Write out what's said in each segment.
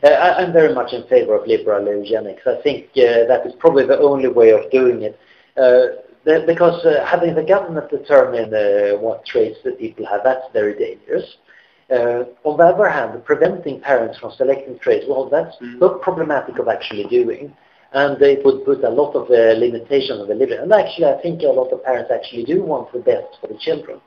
I'm very much in favor of liberal eugenics. I think that is probably the only way of doing it. Because having the government determine what traits that people have, that's very dangerous. On the other hand, preventing parents from selecting traits, well, that's not problematic of actually doing. And it would put a lot of limitations on the living. And actually, I think a lot of parents actually do want the best for the children.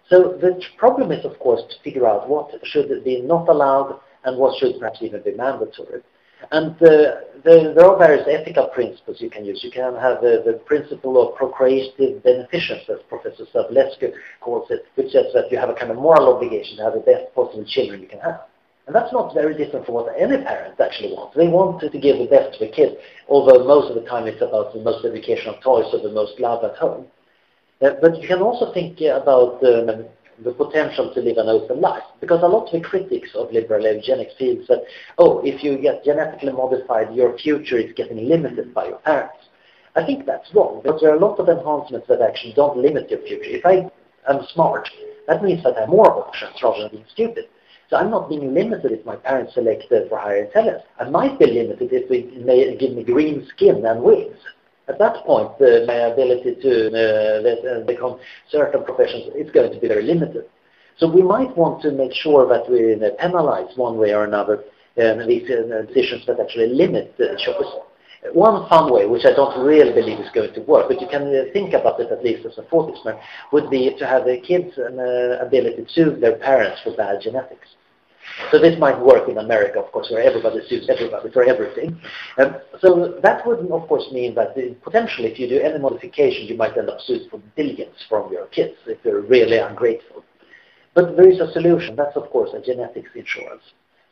So the problem is, of course, to figure out what should be not allowed and what should perhaps even be mandatory. And there are various ethical principles you can use. You can have the principle of procreative beneficence, as Professor Sandberg calls it, which says that you have a kind of moral obligation to have the best possible children you can have. And that's not very different from what any parent actually wants. They want to give the best to the kids, although most of the time it's about the most educational toys or the most love at home. But you can also think about the potential to live an open life. Because a lot of the critics of liberal eugenics feel that, oh, if you get genetically modified, your future is getting limited by your parents. I think that's wrong, because there are a lot of enhancements that actually don't limit your future. If I am smart, that means that I have more options rather than being stupid. So I'm not being limited if my parents select for higher intelligence. I might be limited if they give me green skin and wings. At that point, my ability to become certain professions is going to be very limited. So we might want to make sure that we penalize one way or another these decisions that actually limit the choice. One fun way, which I don't really believe is going to work, but you can think about it at least as a thought experiment, would be to have the kids an ability to sue their parents for bad genetics. So this might work in America, of course, where everybody sues everybody for everything. So that would, of course, mean that potentially if you do any modification, you might end up sued for billions from your kids if they're really ungrateful. But there is a solution. That's, of course, a genetics insurance.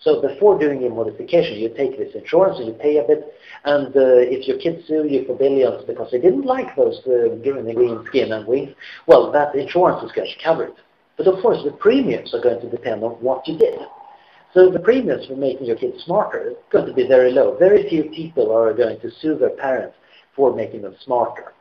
So before doing your modification, you take this insurance and you pay a bit. And if your kids sue you for billions because they didn't like those green skin and wings, well, that insurance is going to cover it. But of course, the premiums are going to depend on what you did. So the premiums for making your kids smarter is going to be very low. Very few people are going to sue their parents for making them smarter.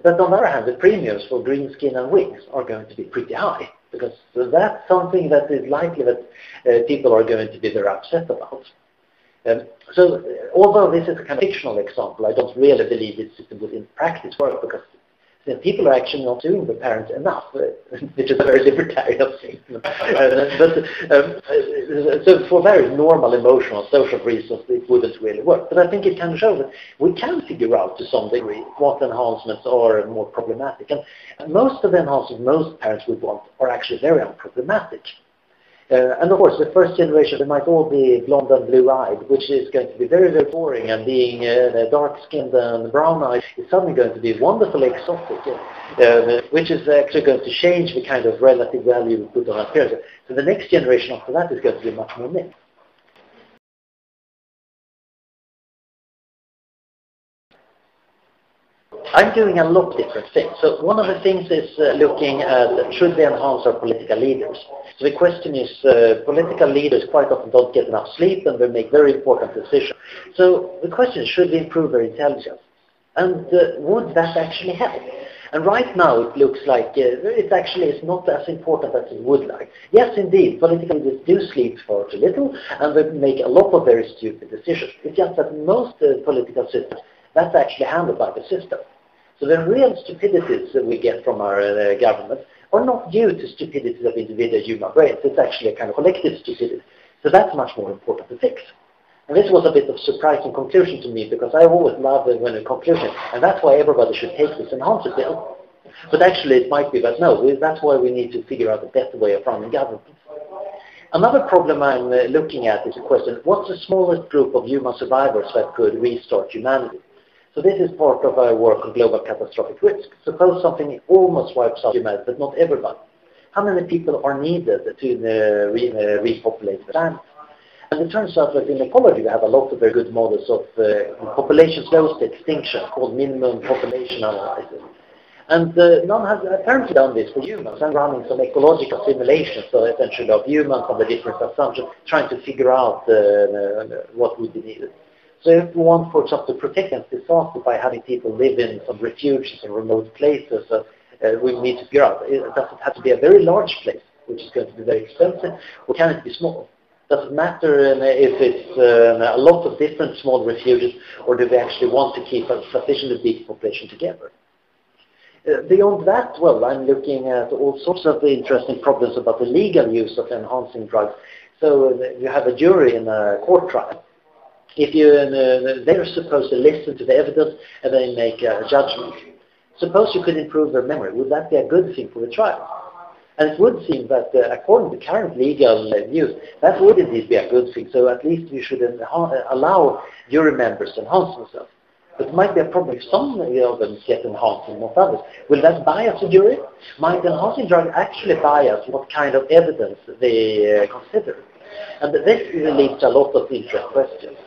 But on the other hand, the premiums for green skin and wings are going to be pretty high, because that's something that is likely that people are going to be very upset about. So although this is a kind of fictional example, I don't really believe this system would in practice work, because people are actually not suing the parents enough, which is a very libertarian thing. So for very normal, emotional, social reasons, it wouldn't really work. But I think it can show that we can figure out to some degree what enhancements are more problematic. And most of the enhancements most parents would want are actually very unproblematic. And of course, the first generation, they might all be blonde and blue-eyed, which is going to be very, very boring, and being dark-skinned and brown-eyed is suddenly going to be wonderfully exotic, which is actually going to change the kind of relative value we put on appearance. So the next generation after that is going to be much more mixed. I'm doing a lot of different things. So one of the things is looking at, should we enhance our political leaders? So the question is, political leaders quite often don't get enough sleep and they make very important decisions. So the question is, should we improve their intelligence? And would that actually help? And right now it looks like it actually is not as important as it would like. Yes, indeed, political leaders do sleep far too little and they make a lot of very stupid decisions. It's just that most political systems, that's actually handled by the system. So the real stupidities that we get from our government are not due to stupidities of individual human brains. It's actually a kind of collective stupidity. So that's much more important to fix. And this was a bit of a surprising conclusion to me, because I always love it when a conclusion, and that's why everybody should take this enhancement bill. But actually it might be that no, that's why we need to figure out a better way of running government. Another problem I'm looking at is the question, what's the smallest group of human survivors that could restart humanity? So this is part of our work on global catastrophic risk. Suppose something almost wipes out humanity, but not everybody. How many people are needed to repopulate the planet? And it turns out that in ecology we have a lot of very good models of population close to extinction called minimum population analysis. And none has apparently done this for humans. I'm running some ecological simulations, so essentially of humans on the different assumptions, trying to figure out what would be needed. So if we want, for example, to protect against disaster by having people live in some refuges in remote places, we need to figure out, does it have to be a very large place, which is going to be very expensive, or can it be small? Does it matter if it's a lot of different small refuges, or do we actually want to keep a sufficiently big population together? Beyond that, well, I'm looking at all sorts of interesting problems about the legal use of enhancing drugs. So you have a jury in a court trial. If they're supposed to listen to the evidence and then make a judgment. Suppose you could improve their memory. Would that be a good thing for the trial? And it would seem that according to current legal views, that would indeed be a good thing. So at least we should allow jury members to enhance themselves. But it might be a problem if some of them get enhanced and not others. Will that bias the jury? Might the enhancing drug actually bias what kind of evidence they consider? And this leads to a lot of interesting questions.